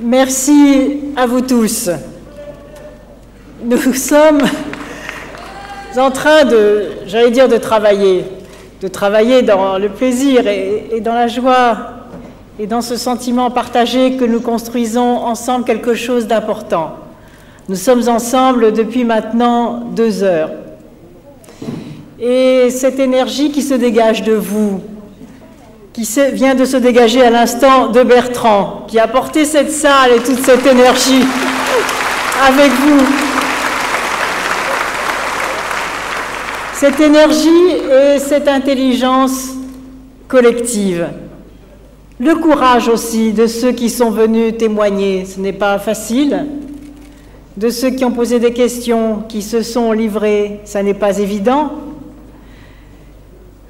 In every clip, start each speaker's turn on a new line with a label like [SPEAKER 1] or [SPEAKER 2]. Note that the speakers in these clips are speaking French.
[SPEAKER 1] Merci à vous tous. Nous sommes en train de travailler dans le plaisir et dans la joie et dans ce sentiment partagé que nous construisons ensemble quelque chose d'important. Nous sommes ensemble depuis maintenant 2 heures. Et cette énergie qui se dégage de vous, vient de se dégager à l'instant de Bertrand, qui a porté cette salle et toute cette énergie avec vous. Cette énergie et cette intelligence collective. Le courage aussi de ceux qui sont venus témoigner, ce n'est pas facile. De ceux qui ont posé des questions, qui se sont livrés, ça n'est pas évident.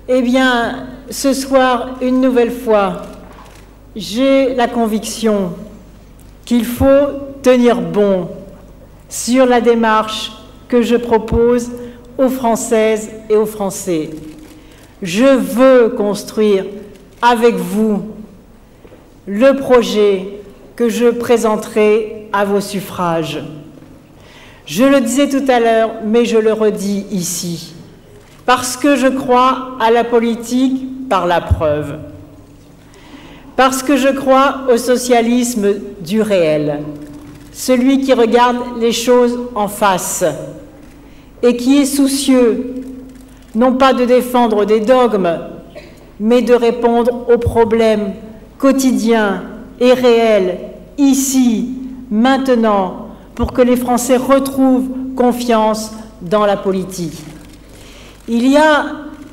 [SPEAKER 1] Eh bien, ce soir, une nouvelle fois, j'ai la conviction qu'il faut tenir bon sur la démarche que je propose aux Françaises et aux Français. Je veux construire avec vous le projet que je présenterai à vos suffrages. Je le disais tout à l'heure, mais je le redis ici. Parce que je crois à la politique par la preuve. Parce que je crois au socialisme du réel, celui qui regarde les choses en face et qui est soucieux, non pas de défendre des dogmes, mais de répondre aux problèmes quotidiens et réels, ici, maintenant, pour que les Français retrouvent confiance dans la politique. Il y a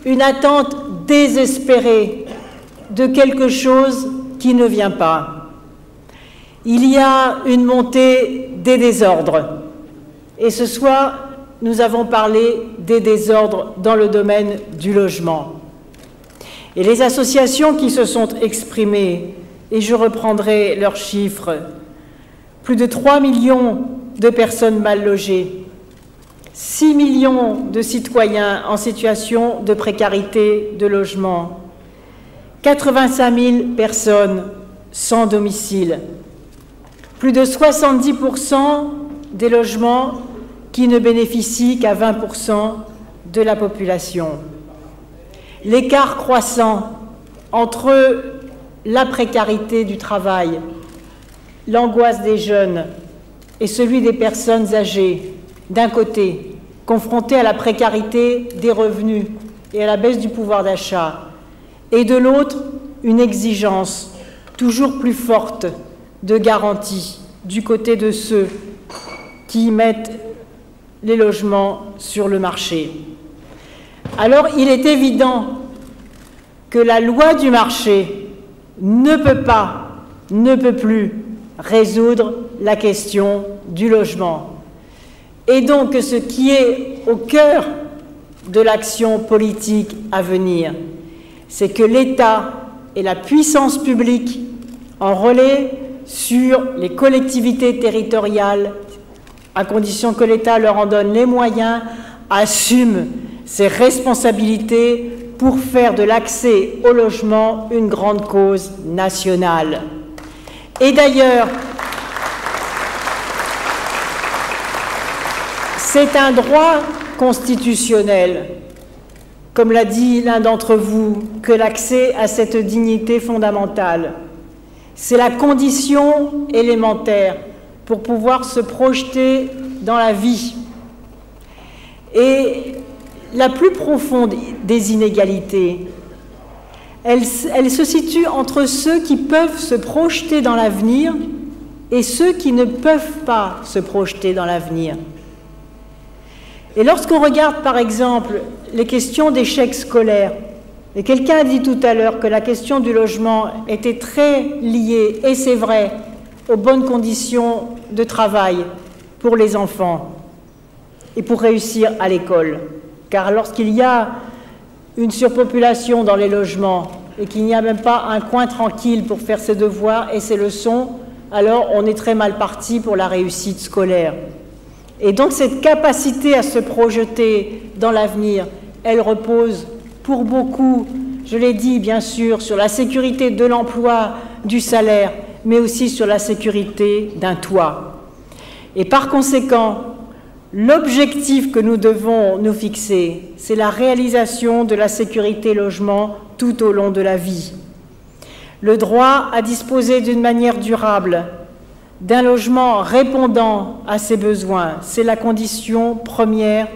[SPEAKER 1] une attente désespérée de quelque chose qui ne vient pas. Il y a une montée des désordres. Et ce soir, nous avons parlé des désordres dans le domaine du logement. Et les associations qui se sont exprimées, et je reprendrai leurs chiffres, plus de 3 millions de personnes mal logées, 6 millions de citoyens en situation de précarité de logement, 85 000 personnes sans domicile, plus de 70% des logements qui ne bénéficient qu'à 20% de la population. L'écart croissant entre la précarité du travail, l'angoisse des jeunes et celui des personnes âgées, d'un côté, confrontées à la précarité des revenus et à la baisse du pouvoir d'achat, et de l'autre, une exigence toujours plus forte de garantie du côté de ceux qui mettent les logements sur le marché. Alors, il est évident que la loi du marché ne peut plus résoudre la question du logement. Et donc, ce qui est au cœur de l'action politique à venir, c'est que l'État et la puissance publique, en relais sur les collectivités territoriales, à condition que l'État leur en donne les moyens, assument ses responsabilités pour faire de l'accès au logement une grande cause nationale. Et d'ailleurs, c'est un droit constitutionnel, comme l'a dit l'un d'entre vous, que l'accès à cette dignité fondamentale. C'est la condition élémentaire pour pouvoir se projeter dans la vie. Et la plus profonde des inégalités, elle se situe entre ceux qui peuvent se projeter dans l'avenir et ceux qui ne peuvent pas se projeter dans l'avenir. Et lorsqu'on regarde, par exemple, les questions d'échec scolaire, et quelqu'un a dit tout à l'heure que la question du logement était très liée, et c'est vrai, aux bonnes conditions de travail pour les enfants et pour réussir à l'école. Car lorsqu'il y a une surpopulation dans les logements et qu'il n'y a même pas un coin tranquille pour faire ses devoirs et ses leçons, alors on est très mal parti pour la réussite scolaire. Et donc cette capacité à se projeter dans l'avenir, elle repose pour beaucoup, je l'ai dit bien sûr, sur la sécurité de l'emploi, du salaire, mais aussi sur la sécurité d'un toit. Et par conséquent, l'objectif que nous devons nous fixer, c'est la réalisation de la sécurité logement tout au long de la vie. Le droit à disposer d'une manière durable d'un logement répondant à ses besoins, c'est la condition première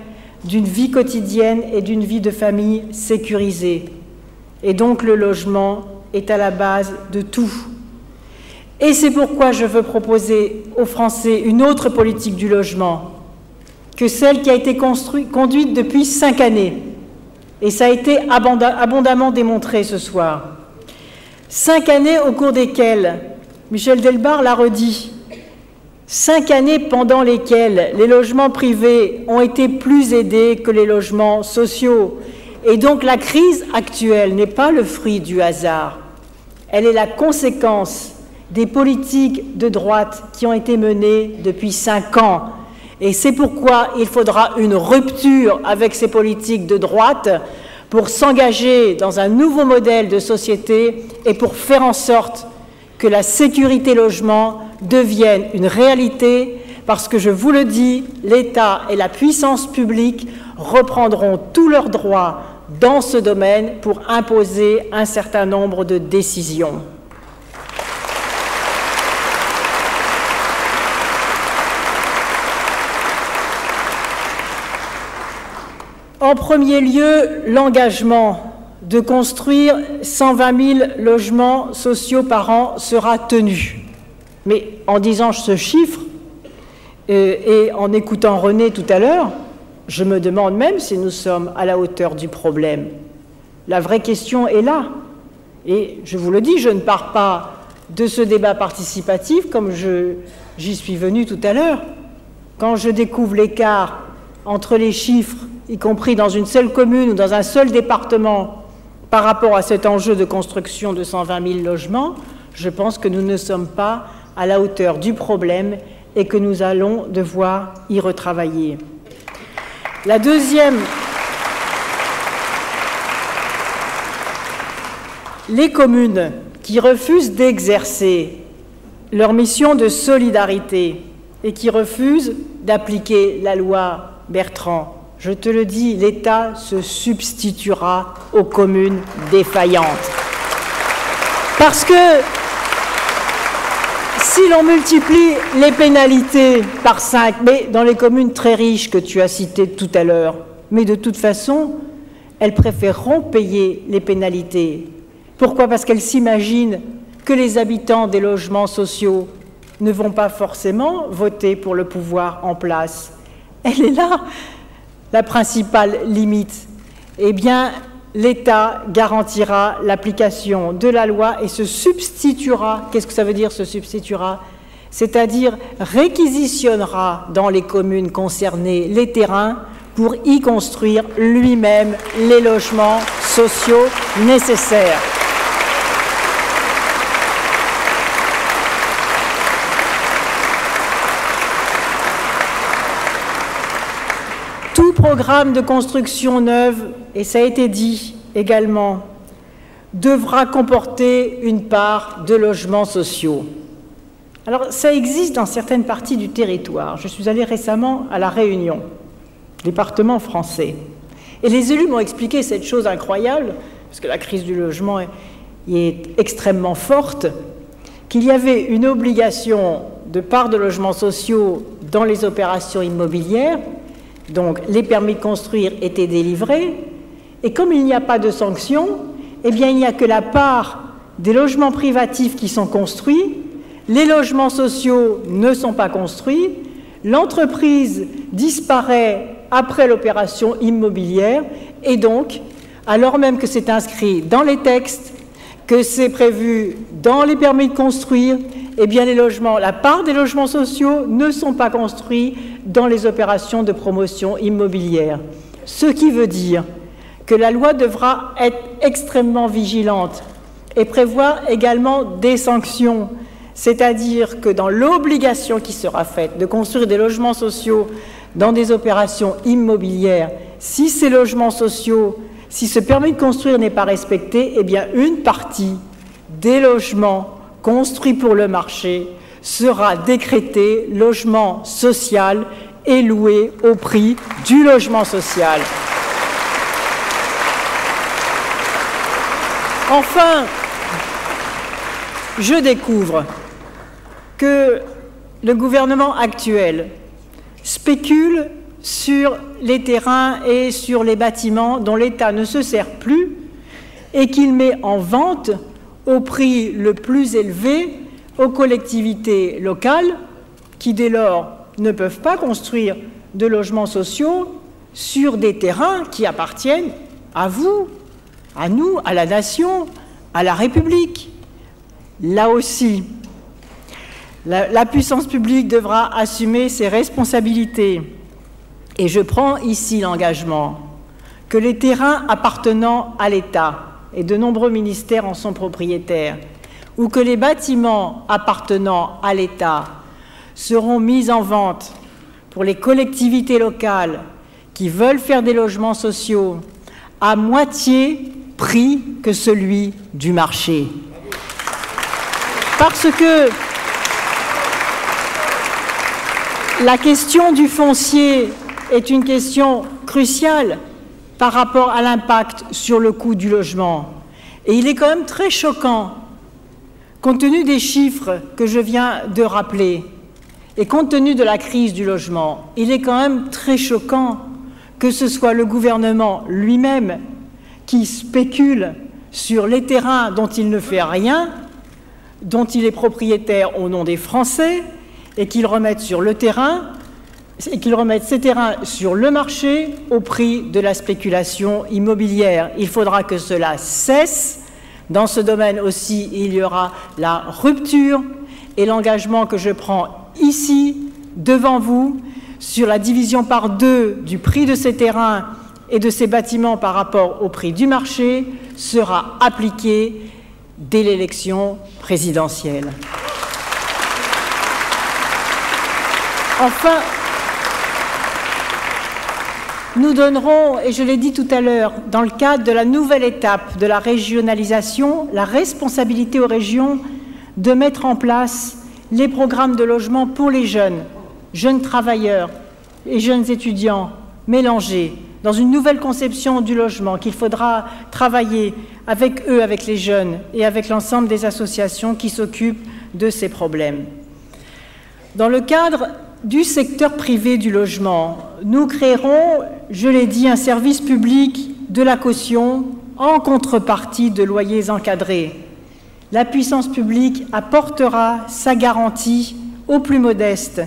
[SPEAKER 1] d'une vie quotidienne et d'une vie de famille sécurisée. Et donc le logement est à la base de tout. Et c'est pourquoi je veux proposer aux Français une autre politique du logement que celle qui a été conduite depuis 5 années. Et ça a été abondamment démontré ce soir. 5 années au cours desquelles, Michel Delbar l'a redit, 5 années pendant lesquelles les logements privés ont été plus aidés que les logements sociaux. Et donc la crise actuelle n'est pas le fruit du hasard. Elle est la conséquence des politiques de droite qui ont été menées depuis 5 ans. Et c'est pourquoi il faudra une rupture avec ces politiques de droite pour s'engager dans un nouveau modèle de société et pour faire en sorte que la sécurité logement devienne une réalité, parce que je vous le dis, l'État et la puissance publique reprendront tous leurs droits dans ce domaine pour imposer un certain nombre de décisions. En premier lieu, l'engagement de construire 120 000 logements sociaux par an sera tenu. Mais en disant ce chiffre, et en écoutant René tout à l'heure, je me demande même si nous sommes à la hauteur du problème. La vraie question est là. Et je vous le dis, je ne pars pas de ce débat participatif comme j'y suis venu tout à l'heure. Quand je découvre l'écart entre les chiffres, y compris dans une seule commune ou dans un seul département, par rapport à cet enjeu de construction de 120 000 logements, je pense que nous ne sommes pas à la hauteur du problème et que nous allons devoir y retravailler. La deuxième, les communes qui refusent d'exercer leur mission de solidarité et qui refusent d'appliquer la loi Bertrand, je te le dis, l'État se substituera aux communes défaillantes. Parce que si l'on multiplie les pénalités par 5, mais dans les communes très riches que tu as citées tout à l'heure, mais de toute façon, elles préféreront payer les pénalités. Pourquoi? Parce qu'elles s'imaginent que les habitants des logements sociaux ne vont pas forcément voter pour le pouvoir en place. Elle est là, la principale limite. Eh bien, l'État garantira l'application de la loi et se substituera. Qu'est-ce que ça veut dire, se substituera? C'est-à-dire réquisitionnera dans les communes concernées les terrains pour y construire lui-même les logements sociaux nécessaires. Tout programme de construction neuve, et ça a été dit également, devra comporter une part de logements sociaux. Alors, ça existe dans certaines parties du territoire. Je suis allée récemment à La Réunion, département français. Et les élus m'ont expliqué cette chose incroyable, parce que la crise du logement est extrêmement forte, qu'il y avait une obligation de part de logements sociaux dans les opérations immobilières. Donc, les permis de construire étaient délivrés, et comme il n'y a pas de sanction, eh bien, il n'y a que la part des logements privatifs qui sont construits, les logements sociaux ne sont pas construits, l'entreprise disparaît après l'opération immobilière, et donc, alors même que c'est inscrit dans les textes, que c'est prévu dans les permis de construire, eh bien, les logements, la part des logements sociaux ne sont pas construits dans les opérations de promotion immobilière. Ce qui veut dire que la loi devra être extrêmement vigilante et prévoir également des sanctions, c'est-à-dire que dans l'obligation qui sera faite de construire des logements sociaux dans des opérations immobilières, si ces logements sociaux, si ce permis de construire n'est pas respecté, eh bien une partie des logements construit pour le marché sera décrété logement social et loué au prix du logement social. Enfin, je découvre que le gouvernement actuel spécule sur les terrains et sur les bâtiments dont l'État ne se sert plus et qu'il met en vente au prix le plus élevé aux collectivités locales qui, dès lors, ne peuvent pas construire de logements sociaux sur des terrains qui appartiennent à vous, à nous, à la nation, à la République. Là aussi, la puissance publique devra assumer ses responsabilités. Et je prends ici l'engagement que les terrains appartenant à l'État, et de nombreux ministères en sont propriétaires, ou que les bâtiments appartenant à l'État seront mis en vente pour les collectivités locales qui veulent faire des logements sociaux à moitié prix que celui du marché. Parce que la question du foncier est une question cruciale par rapport à l'impact sur le coût du logement. Et il est quand même très choquant, compte tenu des chiffres que je viens de rappeler et compte tenu de la crise du logement, il est quand même très choquant que ce soit le gouvernement lui-même qui spécule sur les terrains dont il ne fait rien, dont il est propriétaire au nom des Français, et qu'il remette sur le terrain, et qu'il remette ces terrains sur le marché au prix de la spéculation immobilière. Il faudra que cela cesse. Dans ce domaine aussi, il y aura la rupture et l'engagement que je prends ici, devant vous, sur la division par deux du prix de ces terrains et de ces bâtiments par rapport au prix du marché sera appliqué dès l'élection présidentielle. Enfin, nous donnerons, et je l'ai dit tout à l'heure, dans le cadre de la nouvelle étape de la régionalisation, la responsabilité aux régions de mettre en place les programmes de logement pour les jeunes travailleurs et jeunes étudiants mélangés, dans une nouvelle conception du logement qu'il faudra travailler avec eux, avec les jeunes et avec l'ensemble des associations qui s'occupent de ces problèmes. Dans le cadre du secteur privé du logement, nous créerons, je l'ai dit, un service public de la caution en contrepartie de loyers encadrés. La puissance publique apportera sa garantie aux plus modestes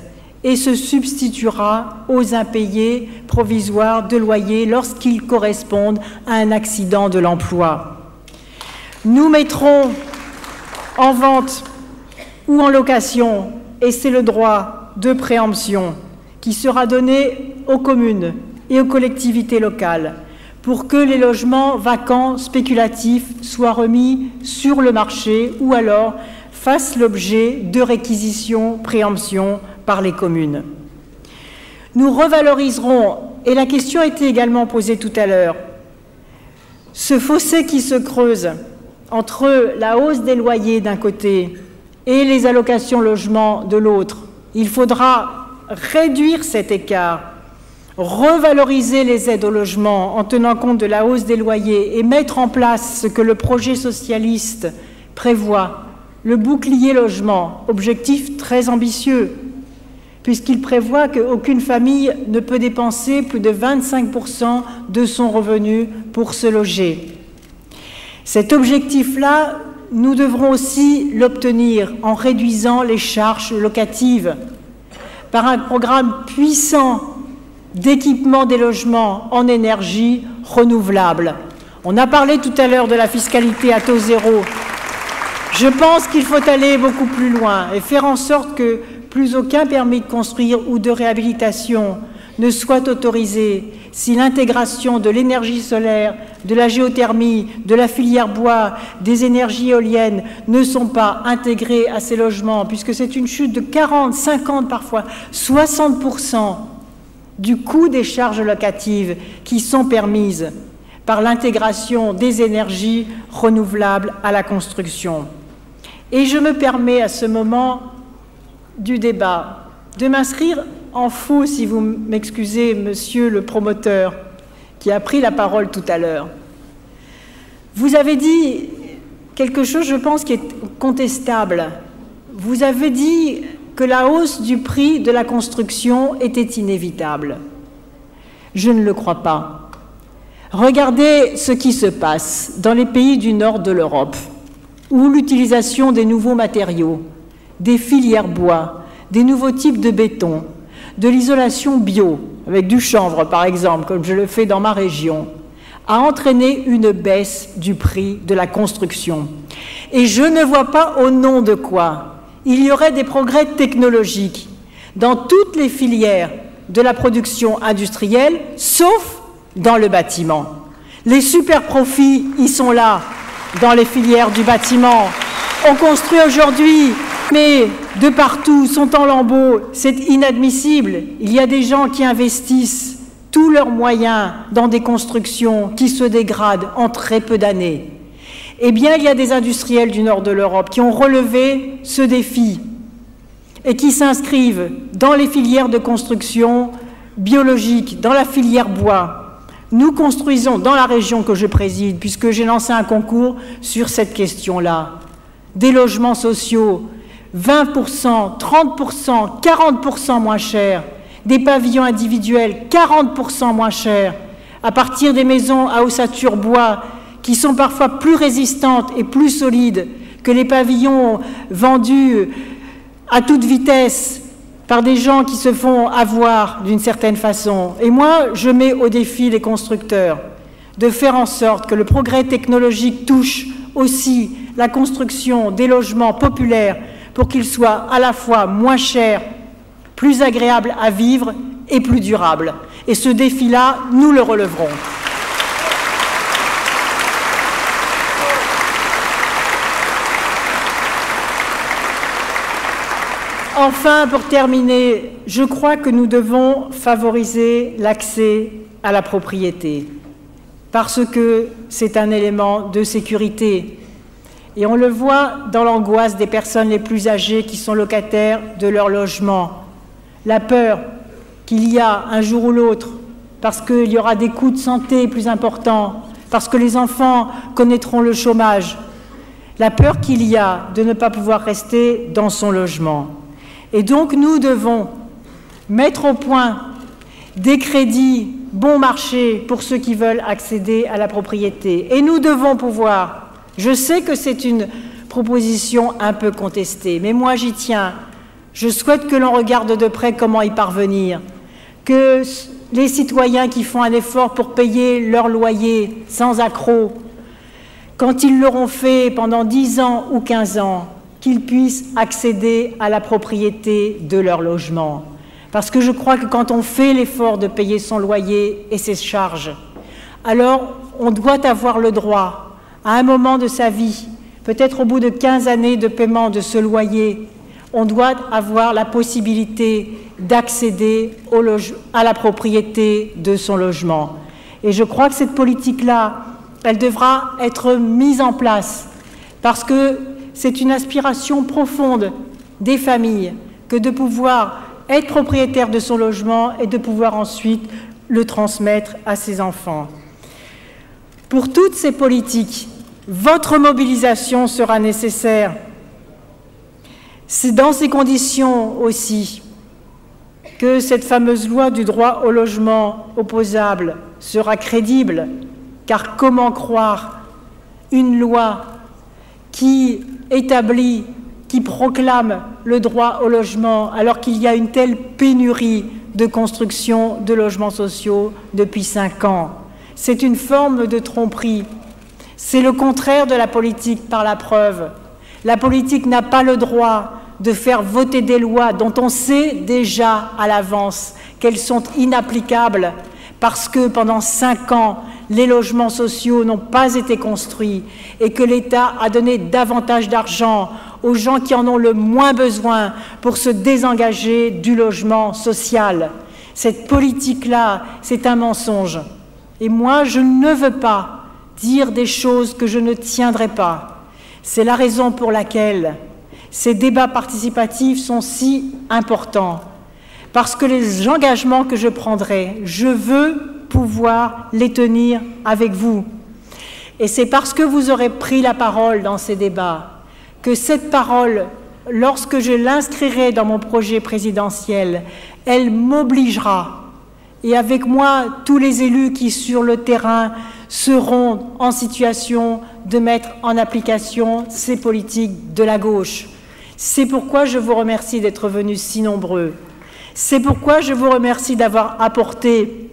[SPEAKER 1] et se substituera aux impayés provisoires de loyer lorsqu'ils correspondent à un accident de l'emploi. Nous mettrons en vente ou en location, et c'est le droit de préemption qui sera donné aux communes et aux collectivités locales pour que les logements vacants spéculatifs soient remis sur le marché ou alors fassent l'objet de réquisitions, préemptions par les communes. Nous revaloriserons, et la question a été également posée tout à l'heure, ce fossé qui se creuse entre la hausse des loyers d'un côté et les allocations logement de l'autre. Il faudra réduire cet écart, revaloriser les aides au logement en tenant compte de la hausse des loyers et mettre en place ce que le projet socialiste prévoit, le bouclier logement, objectif très ambitieux, puisqu'il prévoit qu'aucune famille ne peut dépenser plus de 25% de son revenu pour se loger. Cet objectif-là, nous devrons aussi l'obtenir en réduisant les charges locatives par un programme puissant d'équipement des logements en énergie renouvelable. On a parlé tout à l'heure de la fiscalité à taux zéro. Je pense qu'il faut aller beaucoup plus loin et faire en sorte que plus aucun permis de construire ou de réhabilitation ne soit autorisé si l'intégration de l'énergie solaire, de la géothermie, de la filière bois, des énergies éoliennes ne sont pas intégrées à ces logements, puisque c'est une chute de 40, 50, parfois 60% du coût des charges locatives qui sont permises par l'intégration des énergies renouvelables à la construction. Et je me permets à ce moment du débat de m'inscrire en faux, si vous m'excusez, monsieur le promoteur, qui a pris la parole tout à l'heure. Vous avez dit quelque chose, je pense, qui est contestable. Vous avez dit que la hausse du prix de la construction était inévitable. Je ne le crois pas. Regardez ce qui se passe dans les pays du nord de l'Europe, où l'utilisation des nouveaux matériaux, des filières bois, des nouveaux types de béton, de l'isolation bio, avec du chanvre par exemple, comme je le fais dans ma région, a entraîné une baisse du prix de la construction. Et je ne vois pas au nom de quoi il y aurait des progrès technologiques dans toutes les filières de la production industrielle, sauf dans le bâtiment. Les super profits, ils sont là, dans les filières du bâtiment. On construit aujourd'hui, mais de partout, sont en lambeaux. C'est inadmissible. Il y a des gens qui investissent tous leurs moyens dans des constructions qui se dégradent en très peu d'années. Eh bien, il y a des industriels du nord de l'Europe qui ont relevé ce défi et qui s'inscrivent dans les filières de construction biologique, dans la filière bois. Nous construisons dans la région que je préside, puisque j'ai lancé un concours sur cette question-là, des logements sociaux 20%, 30%, 40% moins chers, des pavillons individuels 40% moins chers, à partir des maisons à ossature bois qui sont parfois plus résistantes et plus solides que les pavillons vendus à toute vitesse par des gens qui se font avoir d'une certaine façon. Et moi, je mets au défi les constructeurs de faire en sorte que le progrès technologique touche aussi la construction des logements populaires pour qu'ils soient à la fois moins chers, plus agréables à vivre et plus durables. Et ce défi-là, nous le releverons. Enfin, pour terminer, je crois que nous devons favoriser l'accès à la propriété, parce que c'est un élément de sécurité. Et on le voit dans l'angoisse des personnes les plus âgées qui sont locataires de leur logement. La peur qu'il y a un jour ou l'autre, parce qu'il y aura des coûts de santé plus importants, parce que les enfants connaîtront le chômage. La peur qu'il y a de ne pas pouvoir rester dans son logement. Et donc nous devons mettre au point des crédits bon marché pour ceux qui veulent accéder à la propriété. Et nous devons pouvoir, je sais que c'est une proposition un peu contestée, mais moi j'y tiens. Je souhaite que l'on regarde de près comment y parvenir, que les citoyens qui font un effort pour payer leur loyer sans accroc, quand ils l'auront fait pendant 10 ans ou 15 ans, qu'ils puissent accéder à la propriété de leur logement. Parce que je crois que quand on fait l'effort de payer son loyer et ses charges, alors on doit avoir le droit, à un moment de sa vie, peut-être au bout de 15 années de paiement de ce loyer, on doit avoir la possibilité d'accéder à la propriété de son logement. Et je crois que cette politique-là, elle devra être mise en place, parce que c'est une aspiration profonde des familles que de pouvoir être propriétaire de son logement et de pouvoir ensuite le transmettre à ses enfants. Pour toutes ces politiques, votre mobilisation sera nécessaire. C'est dans ces conditions aussi que cette fameuse loi du droit au logement opposable sera crédible, car comment croire une loi qui établit, qui proclame le droit au logement alors qu'il y a une telle pénurie de construction de logements sociaux depuis 5 ans. C'est une forme de tromperie. C'est le contraire de la politique par la preuve. La politique n'a pas le droit de faire voter des lois dont on sait déjà à l'avance qu'elles sont inapplicables parce que pendant 5 ans, les logements sociaux n'ont pas été construits et que l'État a donné davantage d'argent aux gens qui en ont le moins besoin pour se désengager du logement social. Cette politique-là, c'est un mensonge. Et moi, je ne veux pas dire des choses que je ne tiendrai pas. C'est la raison pour laquelle ces débats participatifs sont si importants. Parce que les engagements que je prendrai, je veux pouvoir les tenir avec vous. Et c'est parce que vous aurez pris la parole dans ces débats que cette parole, lorsque je l'inscrirai dans mon projet présidentiel, elle m'obligera. Et avec moi, tous les élus qui, sur le terrain, seront en situation de mettre en application ces politiques de la gauche. C'est pourquoi je vous remercie d'être venus si nombreux. C'est pourquoi je vous remercie d'avoir apporté,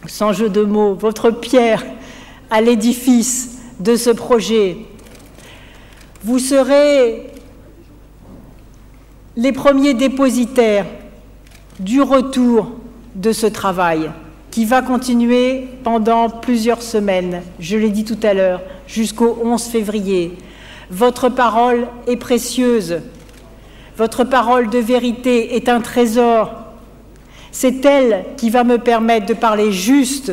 [SPEAKER 1] sans jeu de mots, votre pierre à l'édifice de ce projet. Vous serez les premiers dépositaires du retour de ce travail qui va continuer pendant plusieurs semaines, je l'ai dit tout à l'heure, jusqu'au 11 février. Votre parole est précieuse. Votre parole de vérité est un trésor. C'est elle qui va me permettre de parler juste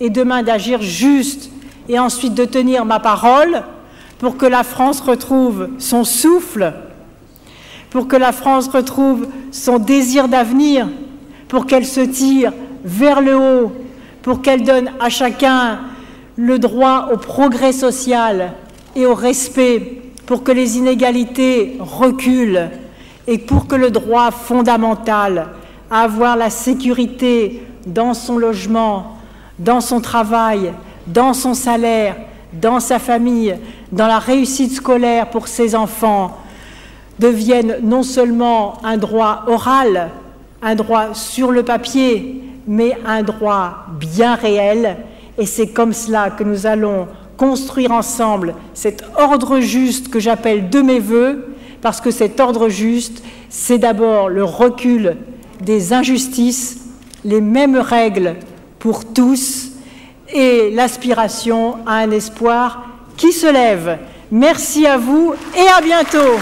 [SPEAKER 1] et demain d'agir juste et ensuite de tenir ma parole pour que la France retrouve son souffle, pour que la France retrouve son désir d'avenir, pour qu'elle se tire vers le haut, pour qu'elle donne à chacun le droit au progrès social et au respect, pour que les inégalités reculent et pour que le droit fondamental à avoir la sécurité dans son logement, dans son travail, dans son salaire, dans sa famille, dans la réussite scolaire pour ses enfants, devienne non seulement un droit oral, un droit sur le papier, mais un droit bien réel. Et c'est comme cela que nous allons construire ensemble cet ordre juste que j'appelle de mes voeux, parce que cet ordre juste, c'est d'abord le recul des injustices, les mêmes règles pour tous et l'aspiration à un espoir qui se lève. Merci à vous et à bientôt.